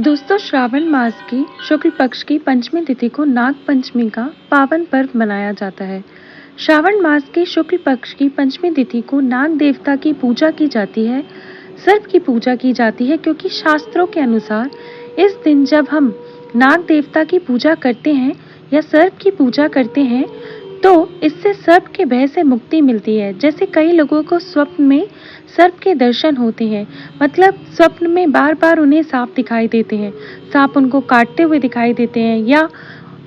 दोस्तों, श्रावण मास की शुक्ल पक्ष की पंचमी तिथि को नाग पंचमी का पावन पर्व मनाया जाता है। श्रावण मास की शुक्ल पक्ष की पंचमी तिथि को नाग देवता की पूजा की जाती है, सर्प की पूजा की जाती है, क्योंकि शास्त्रों के अनुसार इस दिन जब हम नाग देवता की पूजा करते हैं या सर्प की पूजा करते हैं तो इससे सर्प के भय से मुक्ति मिलती है। जैसे कई लोगों को स्वप्न में सर्प के दर्शन होते हैं, मतलब स्वप्न में बार बार उन्हें सांप दिखाई देते हैं, सांप उनको काटते हुए दिखाई देते हैं या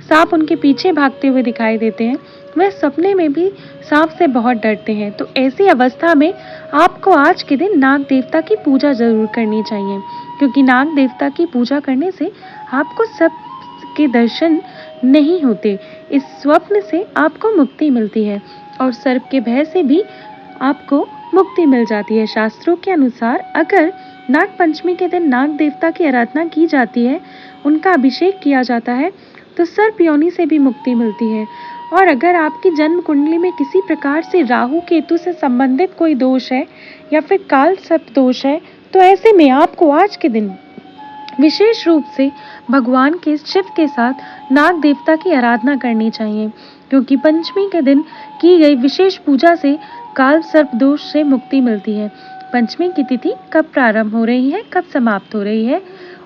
सांप उनके पीछे भागते हुए दिखाई देते हैं। वह सपने में भी सांप से बहुत डरते हैं। तो ऐसी अवस्था में आपको आज के दिन नाग देवता की पूजा जरूर करनी चाहिए, क्योंकि नाग देवता की पूजा करने से आपको सर्प के दर्शन नहीं होते। इस स्वप्न से आपको मुक्ति मिलती है और सर्प के भय से भी आपको मुक्ति मिल जाती है। शास्त्रों के अनुसार अगर नाग पंचमी के दिन नाग देवता की आराधना की जाती है, उनका अभिषेक किया जाता है, तो सर्प योनि से भी मुक्ति मिलती है। और अगर आपकी जन्म कुंडली में किसी प्रकार से राहु केतु से संबंधित कोई दोष है या फिर काल सर्प दोष है, तो ऐसे में आपको आज के दिन विशेष रूप से भगवान के शिव के साथ नाग देवता की आराधना करनी चाहिए, क्योंकि पंचमी के दिन की गई विशेष पूजा से काल सर्प दोष से मुक्ति मिलती है। पंचमी की तिथि कब प्रारंभ हो रही है, कब समाप्त हो रही है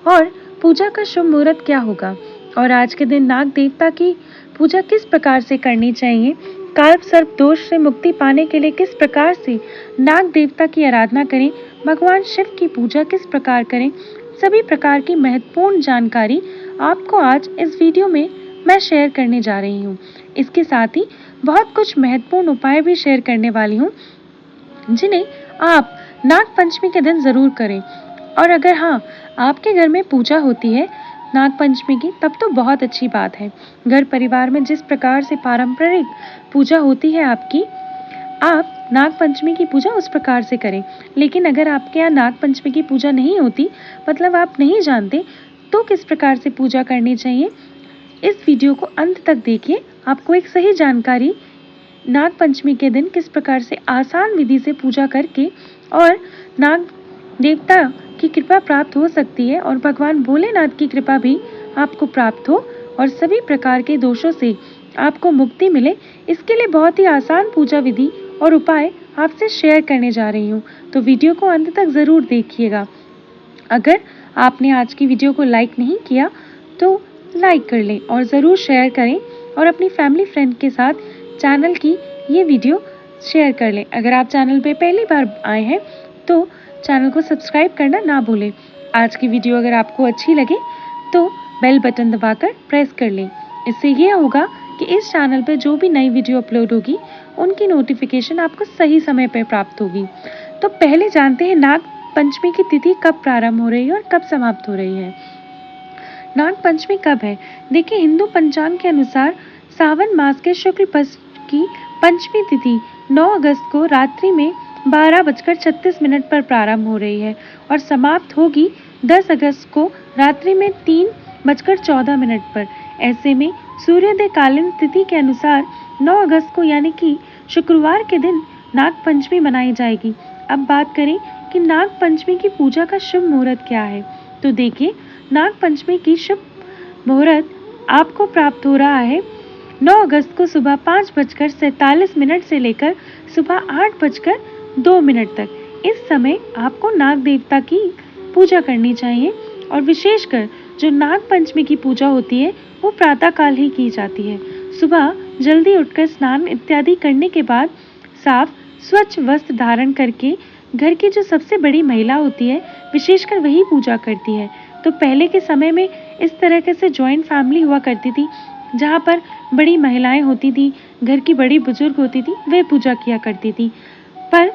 और पूजा का शुभ मुहूर्त क्या होगा और आज के दिन नाग देवता की पूजा किस प्रकार से करनी चाहिए, काल सर्प दोष से मुक्ति पाने के लिए किस प्रकार से नाग देवता की आराधना करें, भगवान शिव की पूजा किस प्रकार करें, सभी प्रकार की महत्वपूर्ण जानकारी आपको आज इस वीडियो में मैं शेयर करने जा रही हूँ। इसके साथ ही बहुत कुछ महत्वपूर्ण उपाय भी शेयर करने वाली हूँ, जिन्हें आप नाग पंचमी के दिन जरूर करें। और अगर हाँ, आपके घर में पूजा होती है नाग पंचमी की, तब तो बहुत अच्छी बात है। घर परिवार में जिस प्रकार से पारंपरिक पूजा होती है आपकी, आप नाग पंचमी की पूजा उस प्रकार से करें। लेकिन अगर आपके यहाँ नाग पंचमी की पूजा नहीं होती, मतलब आप नहीं जानते, तो किस प्रकार से पूजा करनी चाहिए, इस वीडियो को अंत तक देखिए। आपको एक सही जानकारी नाग पंचमी के दिन किस प्रकार से आसान विधि से पूजा करके और नाग देवता की कृपा प्राप्त हो सकती है और भगवान भोलेनाथ की कृपा भी आपको प्राप्त हो और सभी प्रकार के दोषों से आपको मुक्ति मिले, इसके लिए बहुत ही आसान पूजा विधि और उपाय आपसे शेयर करने जा रही हूँ। तो वीडियो को अंत तक ज़रूर देखिएगा। अगर आपने आज की वीडियो को लाइक नहीं किया तो लाइक कर लें और ज़रूर शेयर करें और अपनी फैमिली फ्रेंड के साथ चैनल की ये वीडियो शेयर कर लें। अगर आप चैनल पे पहली बार आए हैं तो चैनल को सब्सक्राइब करना ना भूलें। आज की वीडियो अगर आपको अच्छी लगे तो बेल बटन दबाकर प्रेस कर लें। इससे ये होगा कि इस चैनल पर जो भी नई वीडियो अपलोड होगी उनकी नोटिफिकेशन आपको सही समय पर प्राप्त होगी। तो पहले जानते हैं नाग पंचमी की तिथि कब प्रारंभ हो रही है और कब समाप्त हो रही है। नाग पंचमी कब है? देखिए, हिंदू पंचांग के अनुसार सावन मास के शुक्ल पक्ष की पंचमी तिथि 9 अगस्त को रात्रि में 12:36 पर प्रारंभ हो रही है और समाप्त होगी 10 अगस्त को रात्रि में 3:14 पर। ऐसे में सूर्योदय कालीन तिथि के अनुसार 9 अगस्त को यानी कि शुक्रवार के दिन नाग पंचमी मनाई जाएगी। अब बात करें कि नाग पंचमी की पूजा का शुभ मुहूर्त क्या है, तो देखिए, नाग पंचमी की शुभ मुहूर्त आपको प्राप्त हो रहा है 9 अगस्त को सुबह 5:47 से लेकर सुबह 8:02 तक। इस समय आपको नाग देवता की पूजा करनी चाहिए और विशेषकर जो नाग पंचमी की पूजा होती है वो प्रातः काल ही की जाती है। सुबह जल्दी उठकर स्नान इत्यादि करने के बाद साफ स्वच्छ वस्त्र धारण करके घर की जो सबसे बड़ी महिला होती है, विशेषकर वही पूजा करती है। तो पहले के समय में इस तरह से जॉइंट फैमिली हुआ करती थी, जहाँ पर बड़ी महिलाएं होती थी, घर की बड़ी बुजुर्ग होती थी, वे पूजा किया करती थी। पर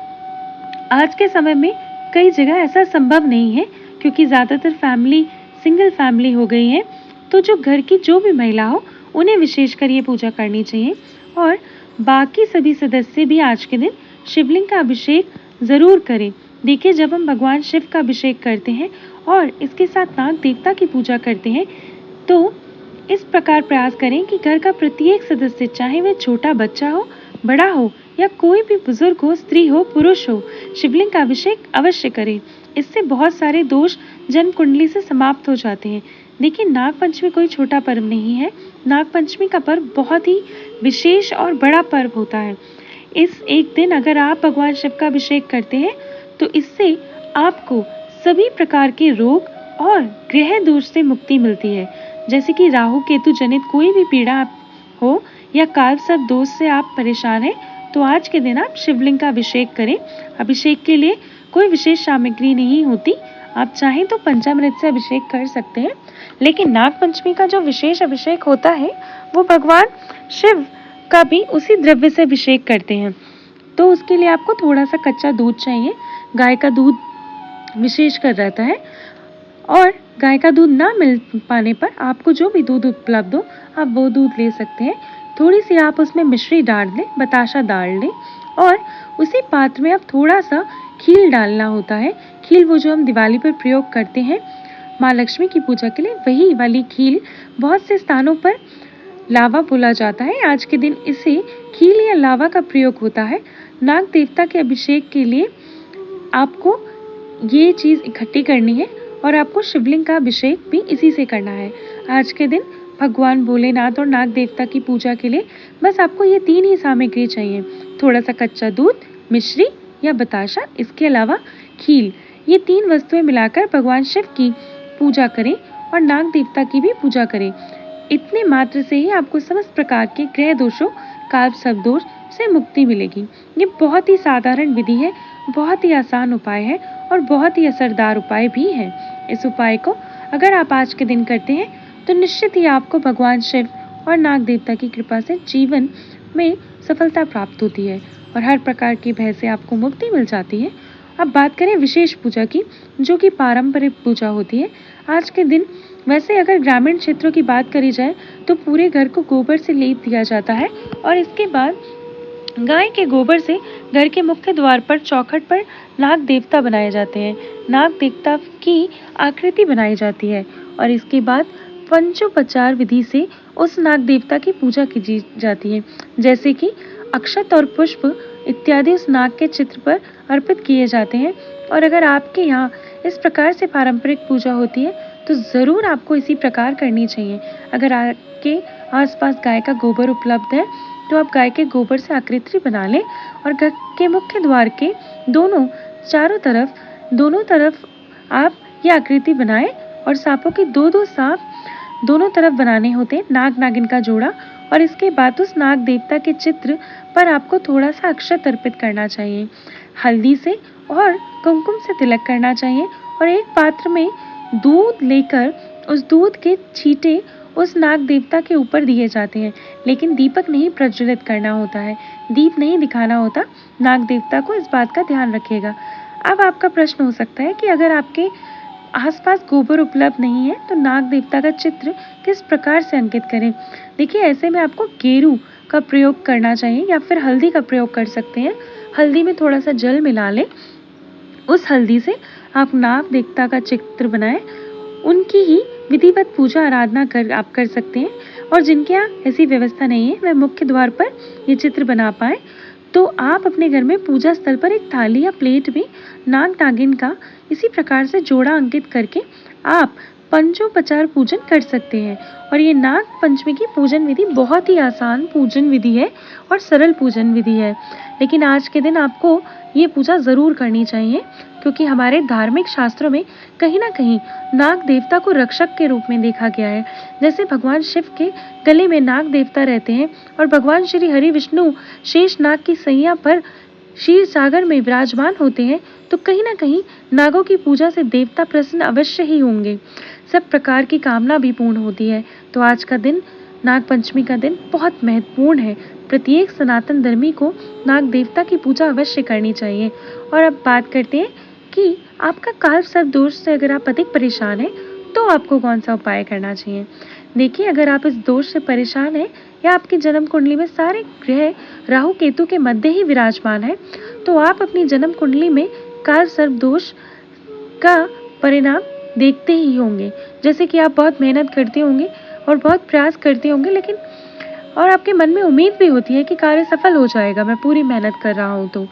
आज के समय में कई जगह ऐसा संभव नहीं है, क्योंकि ज़्यादातर फैमिली सिंगल फैमिली हो गई है। तो जो घर की जो भी महिला हो, उन्हें विशेषकर ये पूजा करनी चाहिए। और बाकी सभी सदस्य भी आज के दिन शिवलिंग का अभिषेक ज़रूर करें। देखिए, जब हम भगवान शिव का अभिषेक करते हैं और इसके साथ नाग देवता की पूजा करते हैं, तो इस प्रकार प्रयास करें कि घर का प्रत्येक सदस्य, चाहे वह छोटा बच्चा हो, बड़ा हो या कोई भी बुजुर्ग हो, स्त्री हो, पुरुष हो, शिवलिंग का अभिषेक अवश्य करें। इससे बहुत सारे दोष जन्म कुंडली से समाप्त हो जाते हैं। देखिए, नाग पंचमी कोई छोटा पर्व नहीं है। नाग पंचमी का पर्व बहुत ही विशेष और बड़ा पर्व होता है। इस एक दिन अगर आप भगवान शिव का अभिषेक करते हैं तो इससे आपको सभी प्रकार के रोग और ग्रह दोष से मुक्ति मिलती है। जैसे कि राहु केतु जनित कोई भी पीड़ा हो या काल सर्प दोष से आप परेशान हैं, तो आज के दिन आप शिवलिंग का अभिषेक करें। अभिषेक के लिए कोई विशेष सामग्री नहीं होती, आप चाहें तो पंचामृत से अभिषेक कर सकते हैं, लेकिन नाग पंचमी का जो विशेष अभिषेक होता है वो भगवान शिव का भी उसी द्रव्य से अभिषेक करते हैं। तो उसके लिए आपको थोड़ा सा कच्चा दूध चाहिए। गाय का दूध विशेष कर रहता है, और गाय का दूध ना मिल पाने पर आपको जो भी दूध उपलब्ध हो आप वो दूध ले सकते हैं। थोड़ी सी आप उसमें मिश्री डाल लें, बताशा डाल लें, और उसी पात्र में आप थोड़ा सा खील डालना होता है। खील वो जो हम दिवाली पर प्रयोग करते हैं माँ लक्ष्मी की पूजा के लिए, वही वाली खील बहुत से स्थानों पर लावा बोला जाता है। आज के दिन इसे खील या लावा का प्रयोग होता है। नाग देवता के अभिषेक के लिए आपको ये चीज़ इकट्ठी करनी है और आपको शिवलिंग का अभिषेक भी इसी से करना है। आज के दिन भगवान भोलेनाथ और नाग देवता की पूजा के लिए बस आपको ये 3 ही सामग्री चाहिए। थोड़ा सा कच्चा दूध, मिश्री या बताशा, इसके अलावा खील। ये 3 वस्तुएं मिलाकर भगवान शिव की पूजा करें और नाग देवता की भी पूजा करें। इतने मात्र से ही आपको समस्त प्रकार के ग्रह दोषों, काल सर्प दोष से मुक्ति मिलेगी। ये बहुत ही साधारण विधि है, बहुत ही आसान उपाय है और बहुत ही असरदार उपाय भी है। इस उपाय को अगर आप आज के दिन करते हैं तो निश्चित ही आपको भगवान शिव और नाग देवता की कृपा से जीवन में सफलता प्राप्त होती है और हर प्रकार की भय से आपको मुक्ति मिल जाती है। अब बात करें विशेष पूजा की, जो कि पारंपरिक पूजा होती है। आज के दिन वैसे अगर ग्रामीण क्षेत्रों की बात करी जाए तो पूरे घर को गोबर से लेप दिया जाता है और इसके बाद गाय के गोबर से घर के मुख्य द्वार पर चौखट पर नाग देवता बनाए जाते हैं। नाग देवता की आकृति बनाई जाती है और इसके बाद पंचोपचार विधि से उस नाग देवता की पूजा की जाती है, जैसे कि अक्षत और पुष्प इत्यादि उस नाग के चित्र पर अर्पित किए जाते हैं। और अगर आपके यहाँ इस प्रकार से पारंपरिक पूजा होती है तो ज़रूर आपको इसी प्रकार करनी चाहिए। अगर आपके आसपास गाय का गोबर उपलब्ध है तो आप गाय के गोबर से आकृति बना लें और घर के मुख्य द्वार के दोनों तरफ आप ये आकृति बनाएं और सांपों के 2-2 सांप दोनों तरफ बनाने होते हैं, नाग नागिन का जोड़ा। और इसके बाद उस नाग देवता के चित्र पर आपको थोड़ा सा अक्षत अर्पित करना चाहिए। हल्दी से और कुमकुम से तिलक करना चाहिए और एक पात्र में दूध लेकर उस दूध के छींटे उस नाग देवता के ऊपर दिए जाते हैं, लेकिन दीपक नहीं प्रज्वलित करना होता है, दीप नहीं दिखाना होता। नाग देवता को इस बात का ध्यान रखिएगा। अब आपका प्रश्न हो सकता है कि अगर आपके आसपास गोबर उपलब्ध नहीं है तो नाग देवता का चित्र किस प्रकार से अंकित करें। देखिए, ऐसे में आपको गेरू का प्रयोग करना चाहिए या फिर हल्दी का प्रयोग कर सकते हैं। हल्दी में थोड़ा सा जल मिला लें, उस हल्दी से आप नाग देवता का चित्र बनाएं, उनकी ही विधिवत पूजा आराधना आप कर सकते हैं। और जिनके यहाँ ऐसी व्यवस्था नहीं है वह मुख्य द्वार पर ये चित्र बना पाए तो आप अपने घर में पूजा स्थल पर एक थाली या प्लेट में नाग नागिन का इसी प्रकार से जोड़ा अंकित करके आप पंचोपचार पूजन कर सकते हैं। और ये नाग पंचमी की पूजन विधि बहुत ही आसान पूजन विधि है और सरल पूजन विधि है, लेकिन आज के दिन आपको ये पूजा ज़रूर करनी चाहिए क्योंकि हमारे धार्मिक शास्त्रों में कहीं ना कहीं नाग देवता को रक्षक के रूप में देखा गया है। जैसे भगवान शिव के गले में नाग देवता रहते हैं और भगवान श्री हरि विष्णु शेष नाग की सैया पर क्षीर सागर में विराजमान होते हैं, तो कहीं ना कहीं नागों की पूजा से देवता प्रसन्न अवश्य ही होंगे, सब प्रकार की कामना भी पूर्ण होती है। तो आज का दिन, नाग पंचमी का दिन बहुत महत्वपूर्ण है। प्रत्येक सनातन धर्मी को नाग देवता की पूजा अवश्य करनी चाहिए। और अब बात करते हैं कि आपका काल सर्प दोष से अगर आप अधिक परेशान हैं तो आपको कौन सा उपाय करना चाहिए। देखिए, अगर आप इस दोष से परेशान हैं या आपकी जन्म कुंडली में सारे ग्रह राहु केतु के मध्य ही विराजमान है तो आप अपनी जन्म कुंडली में काल सर्प दोष का परिणाम देखते ही होंगे। जैसे कि आप बहुत मेहनत करते होंगे और बहुत प्रयास करते होंगे, लेकिन और आपके मन में उम्मीद भी होती है कि कार्य सफल हो जाएगा, मैं पूरी मेहनत कर रहा हूँ तो,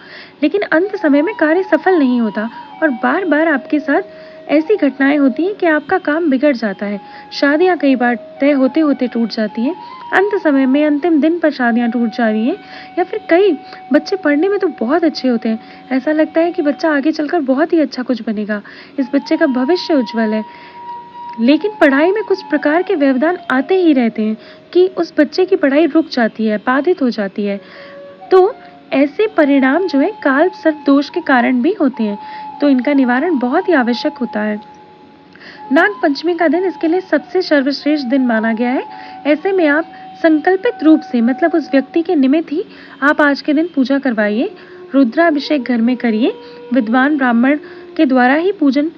लेकिन अंत समय में कार्य सफल नहीं होता और बार बार आपके साथ ऐसी घटनाएं होती हैं कि आपका काम बिगड़ जाता है। शादियां कई बार तय होते होते टूट जाती हैं, अंत समय में अंतिम दिन पर शादियां टूट जा रही हैं, या फिर कई बच्चे पढ़ने में तो बहुत अच्छे होते हैं, ऐसा लगता है कि बच्चा आगे चलकर बहुत ही अच्छा कुछ बनेगा, इस बच्चे का भविष्य उज्जवल है, लेकिन पढ़ाई में कुछ प्रकार के व्यवधान आते ही रहते हैं कि उस बच्चे की पढ़ाई रुक जाती है, बाधित हो जाती है। तो ऐसे परिणाम जो है काल सर्प दोष के कारण भी होते हैं, तो इनका निवारण बहुत ही आवश्यक होता है। नाग पंचमी का दिन इसके लिए सबसे सर्वश्रेष्ठ दिन माना गया है। ऐसे में आप संकल्पित रूप से, मतलब उस व्यक्ति के निमित्त ही आप आज के दिन पूजा करवाइए, रुद्राभिषेक घर में करिए, विद्वान ब्राह्मण के द्वारा ही पूजन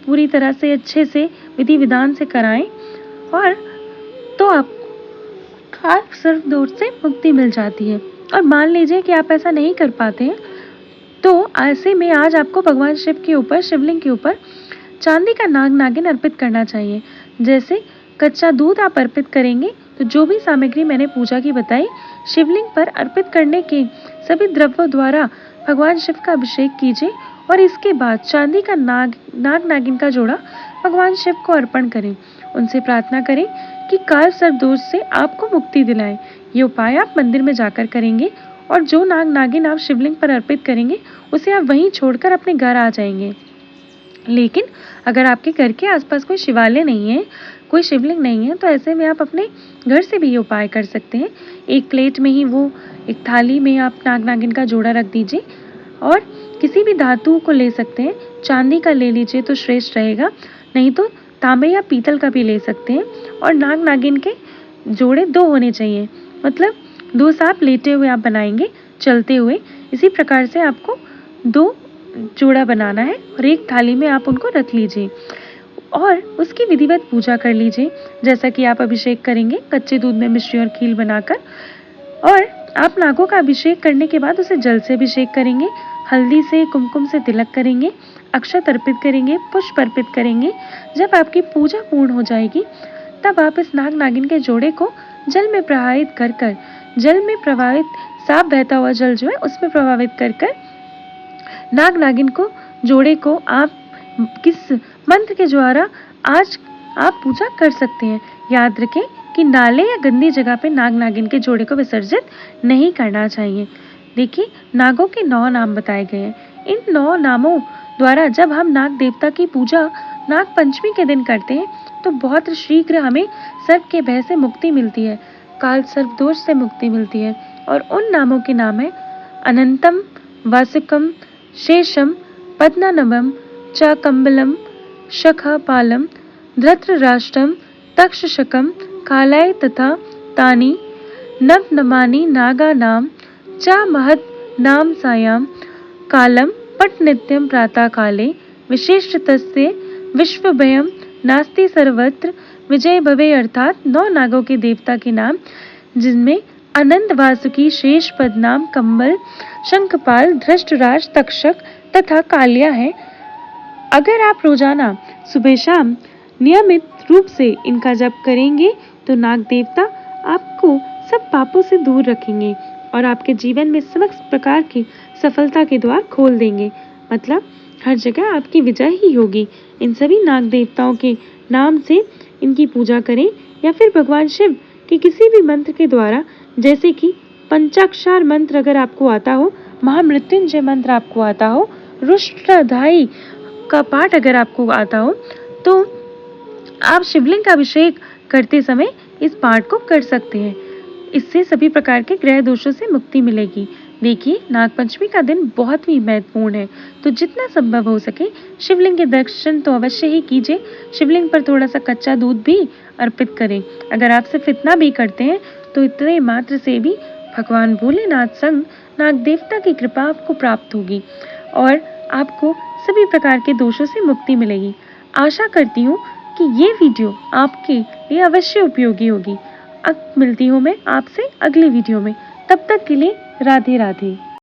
पूरी तरह से अच्छे से विधि विधान से कराएं, और तो आप काल सर्प दोष से मुक्ति मिल जाती है। और मान लीजिए कि आप ऐसा नहीं कर पाते हैं, तो ऐसे में आज आपको भगवान शिव के ऊपर, शिवलिंग के ऊपर चांदी का नाग नागिन अर्पित करना चाहिए। जैसे कच्चा दूध आप अर्पित करेंगे तो जो भी सामग्री मैंने पूजा की बताई, शिवलिंग पर अर्पित करने के सभी द्रव्यों द्वारा भगवान शिव का अभिषेक कीजिए, और इसके बाद चांदी का नाग नागिन का जोड़ा भगवान शिव को अर्पण करें। उनसे प्रार्थना करें कि काल सर्प दोष से आपको मुक्ति दिलाए। ये उपाय आप मंदिर में जाकर करेंगे, और जो नाग नागिन आप शिवलिंग पर अर्पित करेंगे उसे आप वहीं छोड़कर अपने घर आ जाएंगे। लेकिन अगर आपके घर के आसपास कोई शिवालय नहीं है, कोई शिवलिंग नहीं है, तो ऐसे में आप अपने घर से भी ये उपाय कर सकते हैं। एक प्लेट में ही एक थाली में आप नाग नागिन का जोड़ा रख दीजिए, और किसी भी धातु को ले सकते हैं, चांदी का ले लीजिए तो श्रेष्ठ रहेगा, नहीं तो तांबे या पीतल का भी ले सकते हैं। और नाग नागिन के जोड़े 2 होने चाहिए, मतलब 2 सांप लेटे हुए आप बनाएंगे, चलते हुए। इसी प्रकार से आपको 2 जोड़ा बनाना है, और एक थाली में आप उनको रख लीजिए और उसकी विधिवत पूजा कर लीजिए। जैसा कि आप अभिषेक करेंगे कच्चे दूध में मिश्री और खील बनाकर, और आप नागों का अभिषेक करने के बाद उसे जल से अभिषेक करेंगे, हल्दी से, कुमकुम से तिलक करेंगे, अक्षत अर्पित करेंगे, पुष्प अर्पित करेंगे। जब आपकी पूजा पूर्ण हो जाएगी तब आप इस नाग नागिन के जोड़े को जल में प्रवाहित कर जल में प्रवाहित साफ बहता हुआ जल जो है उसमें प्रभावित कर नाग नागिन को, जोड़े को आप किस मंत्र के द्वारा आज आप पूजा कर सकते हैं। याद रखें कि नाले या गंदी जगह पे नाग नागिन के जोड़े को विसर्जित नहीं करना चाहिए। देखिए, नागों के 9 नाम बताए गए हैं। इन 9 नामों द्वारा जब हम नाग देवता की पूजा नाग पंचमी के दिन करते हैं तो बहुत शीघ्र हमें सर्प के भय से मुक्ति मिलती है, काल सर्प दोष से मुक्ति मिलती है। और उन नामों के नाम है अनंतम, वासुकम, शेषम, पद्मनाभम, चाकम्बलम, शखपालम, धृतराष्ट्रम, तक्षशकम, कालाय तथा तानि नवनमानि नागानां च महत् नाम सायां कालम पट नित्यम प्रातः काले विशेषतस्य विश्वभयम नास्ति सर्वत्र विजय भवे। अर्थात 9 नागों के देवता के नाम, जिनमें अनंत, वासुकी, शेष, पद्मनाभ, कंबल, शंखपाल, धृतराष्ट्र, तक्षक तथा कालिया है। अगर आप रोजाना सुबह शाम नियमित रूप से इनका जप करेंगे तो नाग देवता आपको सब पापों से दूर रखेंगे और आपके जीवन में समस्त प्रकार की सफलता के द्वार खोल देंगे। मतलब हर जगह आपकी विजय ही होगी। इन सभी नाग देवताओं के नाम से इनकी पूजा करें, या फिर भगवान शिव के किसी भी मंत्र के द्वारा, जैसे कि पंचाक्षर मंत्र अगर आपको आता हो, महामृत्युंजय मंत्र आपको आता हो, रुष्टाध्यायी का पाठ अगर आपको आता हो, तो आप शिवलिंग का अभिषेक करते समय इस पाठ को कर सकते हैं। इससे सभी प्रकार के ग्रह दोषों से मुक्ति मिलेगी। देखिए, नागपंचमी का दिन बहुत ही महत्वपूर्ण है, तो जितना संभव हो सके शिवलिंग के दर्शन तो अवश्य ही कीजिए। शिवलिंग पर थोड़ा सा कच्चा दूध भी अर्पित करें। अगर आप सिर्फ इतना भी करते हैं तो इतने मात्र से भी भगवान भोलेनाथ संग नाग देवता की कृपा आपको प्राप्त होगी और आपको सभी प्रकार के दोषों से मुक्ति मिलेगी। आशा करती हूँ कि ये वीडियो आपके लिए अवश्य उपयोगी होगी। अब मिलती हूँ मैं आपसे अगली वीडियो में। तब तक के लिए राधे राधे।